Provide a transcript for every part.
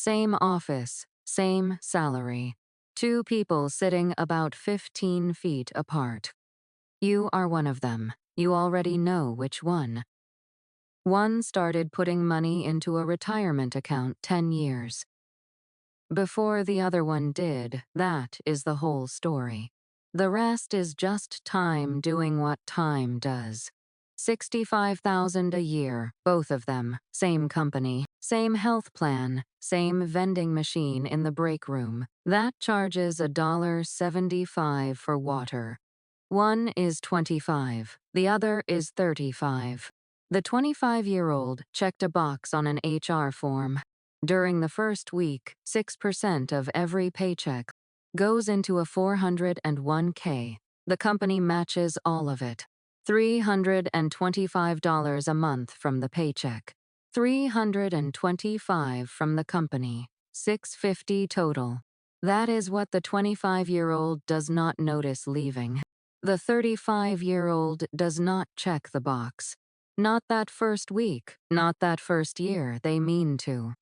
Same office, same salary. Two people sitting about 15 feet apart. You are one of them. You already know which one. One started putting money into a retirement account 10 years before the other one did. That is the whole story. The rest is just time doing what time does. 65,000 a year, both of them, same company, same health plan, same vending machine in the break room. That charges $1.75 for water. One is 25, the other is 35. The 25-year-old checked a box on an HR form. During the first week, 6% of every paycheck goes into a 401k. The company matches all of it. $325 a month from the paycheck. $325 from the company. $650 total. That is what the 25-year-old does not notice leaving. The 35-year-old does not check the box. Not that first week, not that first year they mean to.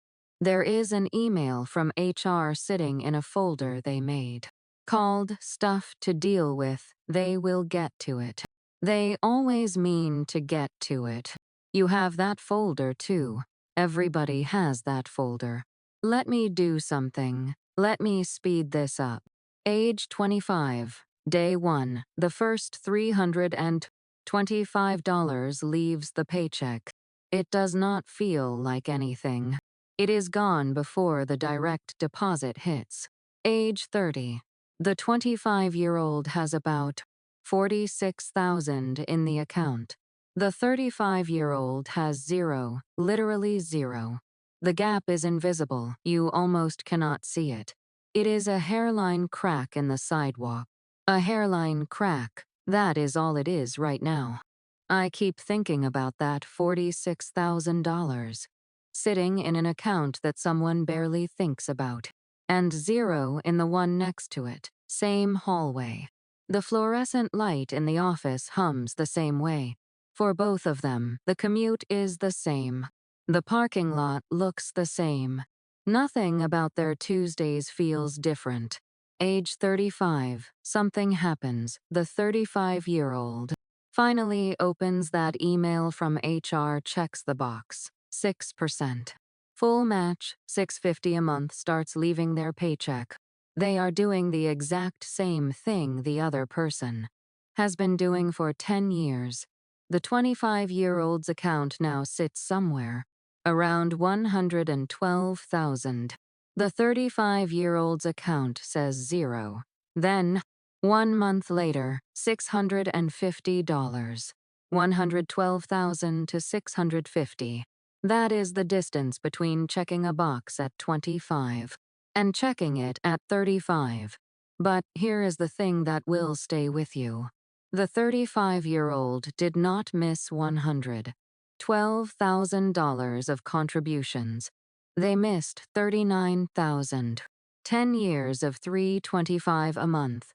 There is an email from HR sitting in a folder they made. Called Stuff to Deal With. They will get to it. They always mean to get to it. You have that folder too. Everybody has that folder. Let me do something. Let me speed this up. Age 25. Day 1. The first $325 leaves the paycheck. It does not feel like anything. It is gone before the direct deposit hits. Age 30. The 25-year-old has about $46,000 in the account. The 35-year-old has zero, literally zero. The gap is invisible, you almost cannot see it. It is a hairline crack in the sidewalk. A hairline crack, that is all it is right now. I keep thinking about that $46,000. Sitting in an account that someone barely thinks about. And zero in the one next to it. Same hallway. The fluorescent light in the office hums the same way. For both of them, the commute is the same. The parking lot looks the same. Nothing about their Tuesdays feels different. Age 35, something happens. The 35-year-old finally opens that email from HR, checks the box. 6%. Full match, $650 a month starts leaving their paycheck. They are doing the exact same thing the other person has been doing for 10 years. The 25-year-old's account now sits somewhere around $112,000. The 35-year-old's account says zero. Then, 1 month later, $650. $112,000 to $650. That is the distance between checking a box at 25 and checking it at 35. But here is the thing that will stay with you. The 35-year-old did not miss $112,000 of contributions. They missed $39,000. 10 years of $325 a month.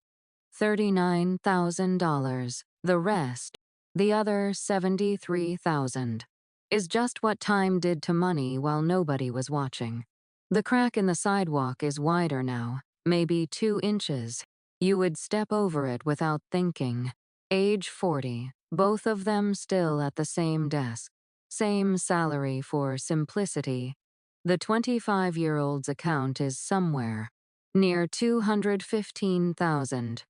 $39,000. The rest, the other $73,000. Is just what time did to money while nobody was watching. The crack in the sidewalk is wider now, maybe 2 inches. You would step over it without thinking. Age 40, both of them still at the same desk. Same salary for simplicity. The 25-year-old's account is somewhere near $215,000.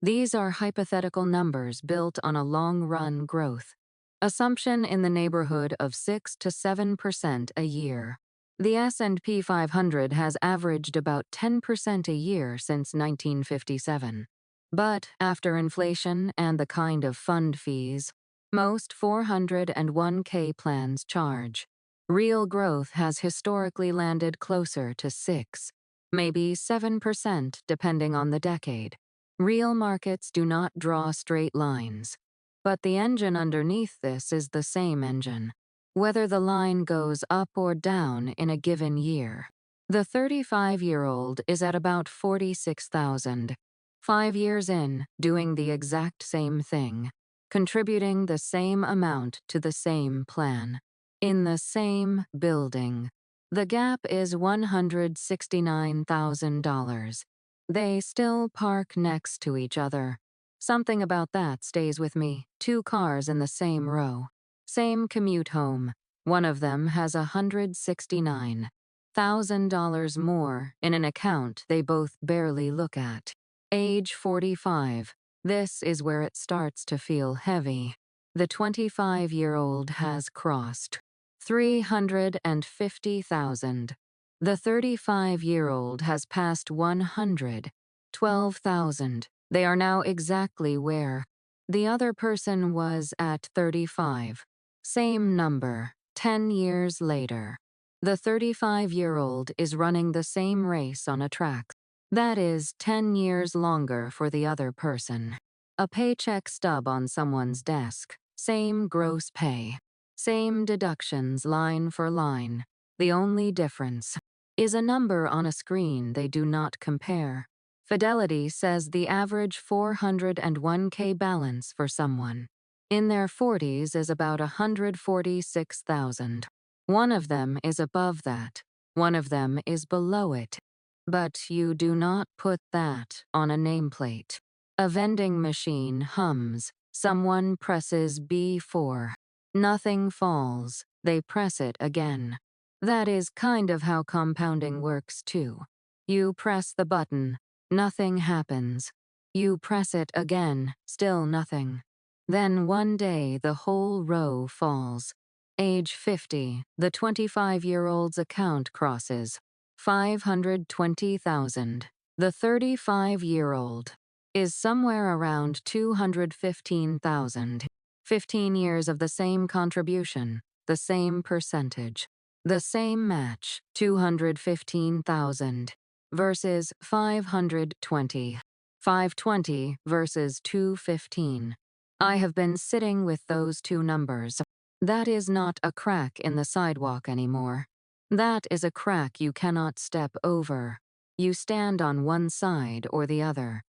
These are hypothetical numbers built on a long-run growth assumption in the neighborhood of 6 to 7% a year. The S&P 500 has averaged about 10% a year since 1957. But after inflation and the kind of fund fees most 401k plans charge, real growth has historically landed closer to 6, maybe 7% depending on the decade. Real markets do not draw straight lines. But the engine underneath this is the same engine, whether the line goes up or down in a given year. The 35-year-old is at about $46,000. 5 years in, doing the exact same thing, contributing the same amount to the same plan, in the same building. The gap is $169,000. They still park next to each other. Something about that stays with me. Two cars in the same row. Same commute home. One of them has $169,000 more in an account they both barely look at. Age 45. This is where it starts to feel heavy. The 25-year-old has crossed 350,000. The 35-year-old has passed 112,000. They are now exactly where the other person was at 35. Same number, 10 years later. The 35-year-old is running the same race on a track. That is 10 years longer for the other person. A paycheck stub on someone's desk. Same gross pay. Same deductions line for line. The only difference is a number on a screen they do not compare. Fidelity says the average 401k balance for someone in their 40s is about 146,000. One of them is above that. One of them is below it. But you do not put that on a nameplate. A vending machine hums. Someone presses B4. Nothing falls. They press it again. That is kind of how compounding works too. You press the button. Nothing happens. You press it again. Still nothing. Then one day the whole row falls. Age 50, the 25-year-old's account crosses 520,000. The 35-year-old is somewhere around 215,000. 15 years of the same contribution, the same percentage, the same match, 215,000 versus 520. 520 versus 215. I have been sitting with those two numbers. That is not a crack in the sidewalk anymore. That is a crack you cannot step over. You stand on one side or the other.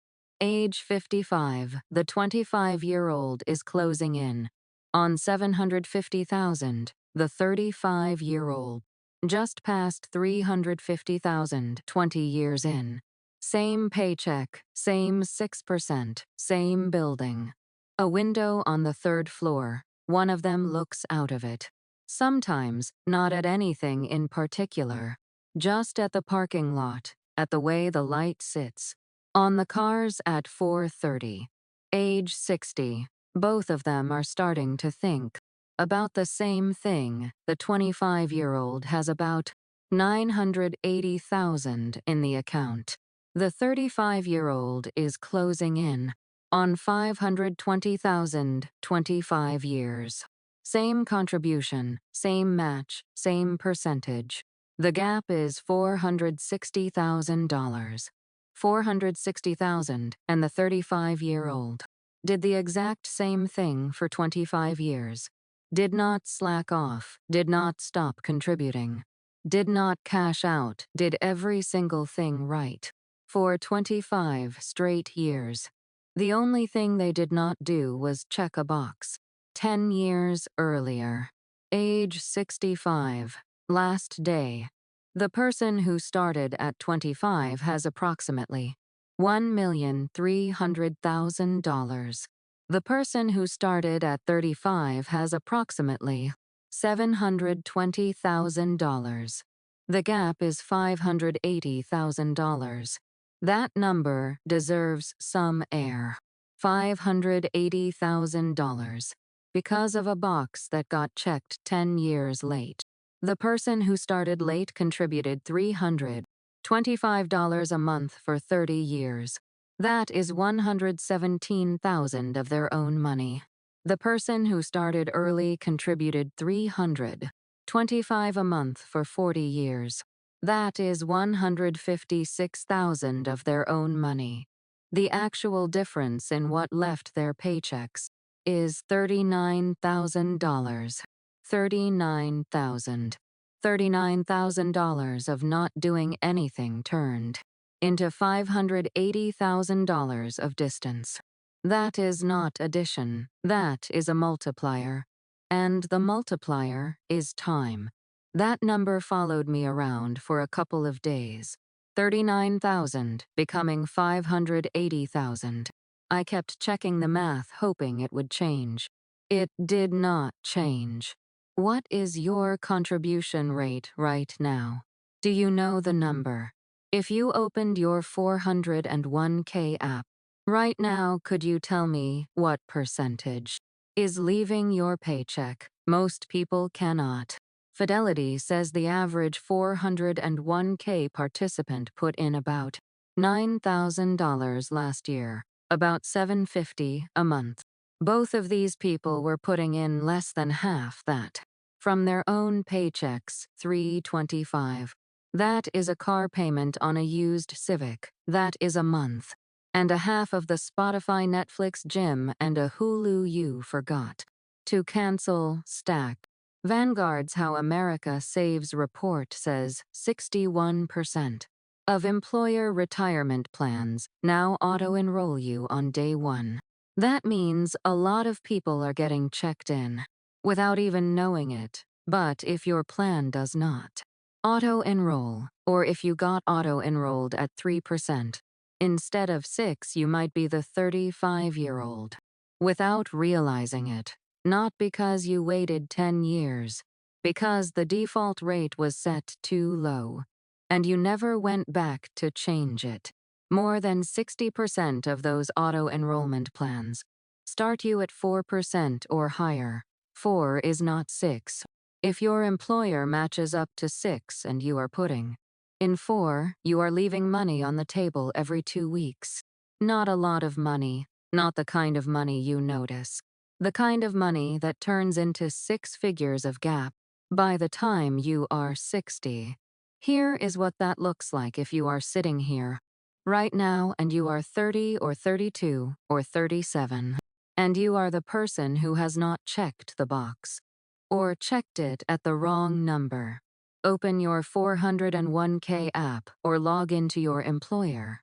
Age 55, the 25-year-old is closing in on 750,000, the 35-year-old just past 350,000, 20 years in. Same paycheck, same 6%, same building. A window on the third floor. One of them looks out of it. Sometimes, not at anything in particular. Just at the parking lot, at the way the light sits. On the cars at 4:30. Age 60. Both of them are starting to think about the same thing. The 25-year-old has about 980,000 in the account. The 35-year-old is closing in on 520,000, 25 years. Same contribution, same match, same percentage. The gap is $460,000. 460,000, and the 35-year-old did the exact same thing for 25 years. Did not slack off, did not stop contributing, did not cash out, did every single thing right. For 25 straight years. The only thing they did not do was check a box. 10 years earlier. Age 65. Last day. The person who started at 25 has approximately $1,300,000. The person who started at 35 has approximately $720,000. The gap is $580,000. That number deserves some air. $580,000. Because of a box that got checked 10 years late. The person who started late contributed $325 a month for 30 years. That is $117,000 of their own money. The person who started early contributed $325 a month for 40 years. That is $156,000 of their own money. The actual difference in what left their paychecks is $39,000. $39,000. $39,000 of not doing anything turned into $580,000 of distance. That is not addition. That is a multiplier. And the multiplier is time. That number followed me around for a couple of days. 39,000 becoming 580,000. I kept checking the math, hoping it would change. It did not change. What is your contribution rate right now? Do you know the number? If you opened your 401k app right now, could you tell me what percentage is leaving your paycheck? Most people cannot. Fidelity says the average 401k participant put in about $9,000 last year, about $750 a month. Both of these people were putting in less than half that from their own paychecks, $325. That is a car payment on a used Civic. That is a month. And a half of the Spotify, Netflix, gym, and a Hulu you forgot to cancel stack. Vanguard's How America Saves report says 61% of employer retirement plans now auto-enroll you on day one. That means a lot of people are getting checked in without even knowing it. But if your plan does not auto-enroll, or if you got auto-enrolled at 3%, instead of 6, you might be the 35-year-old without realizing it. Not because you waited 10 years, because the default rate was set too low, and you never went back to change it. More than 60% of those auto-enrollment plans start you at 4% or higher. 4 is not 6. If your employer matches up to 6 and you are putting in 4, you are leaving money on the table every 2 weeks. Not a lot of money, not the kind of money you notice. The kind of money that turns into 6 figures of gap by the time you are 60. Here is what that looks like if you are sitting here right now and you are 30 or 32 or 37. And you are the person who has not checked the box or checked it at the wrong number. Open your 401k app or log into your employer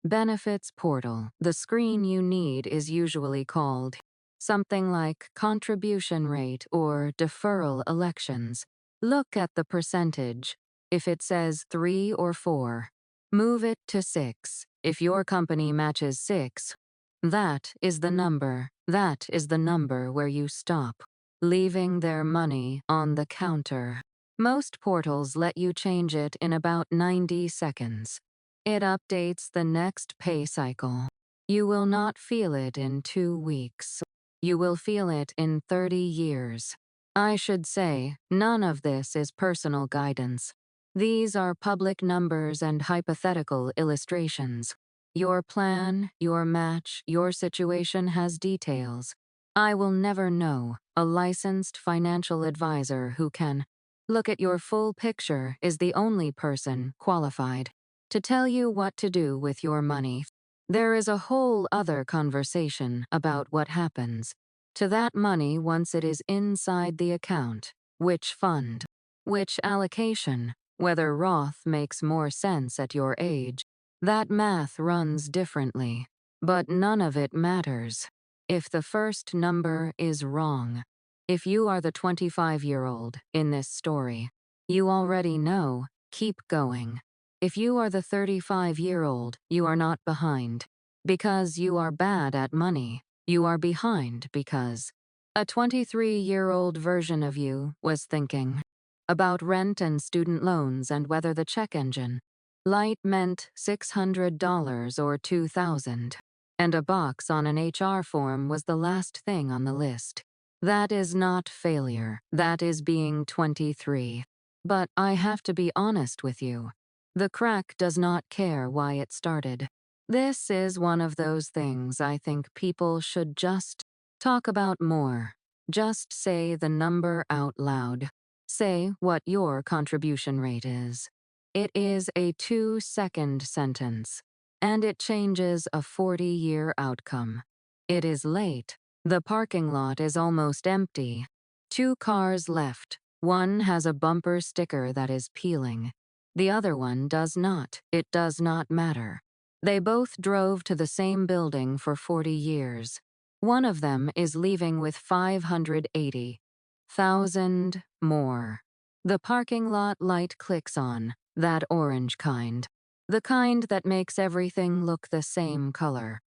benefits portal. The screen you need is usually called something like contribution rate or deferral elections. Look at the percentage. If it says 3 or 4, move it to 6. If your company matches 6, that is the number. That is the number where you stop leaving their money on the counter. Most portals let you change it in about 90 seconds. It updates the next pay cycle. You will not feel it in 2 weeks. You will feel it in 30 years. I should say, none of this is personal guidance. These are public numbers and hypothetical illustrations. Your plan, your match, your situation has details. I will never know. A licensed financial advisor who can look at your full picture is the only person qualified to tell you what to do with your money. There is a whole other conversation about what happens to that money once it is inside the account. Which fund, which allocation, whether Roth makes more sense at your age. That math runs differently, but none of it matters if the first number is wrong. If you are the 25-year-old in this story, you already know, keep going. If you are the 35-year-old, you are not behind because you are bad at money. You are behind because a 23-year-old version of you was thinking about rent and student loans and whether the check engine light meant $600 or $2,000. And a box on an HR form was the last thing on the list. That is not failure. That is being 23. But I have to be honest with you. The crack does not care why it started. This is one of those things I think people should just talk about more. Just say the number out loud. Say what your contribution rate is. It is a 2-second sentence, and it changes a 40-year outcome. It is late. The parking lot is almost empty. 2 cars left. One has a bumper sticker that is peeling. The other one does not. It does not matter. They both drove to the same building for 40 years. One of them is leaving with 580,000 more. The parking lot light clicks on, that orange kind. The kind that makes everything look the same color.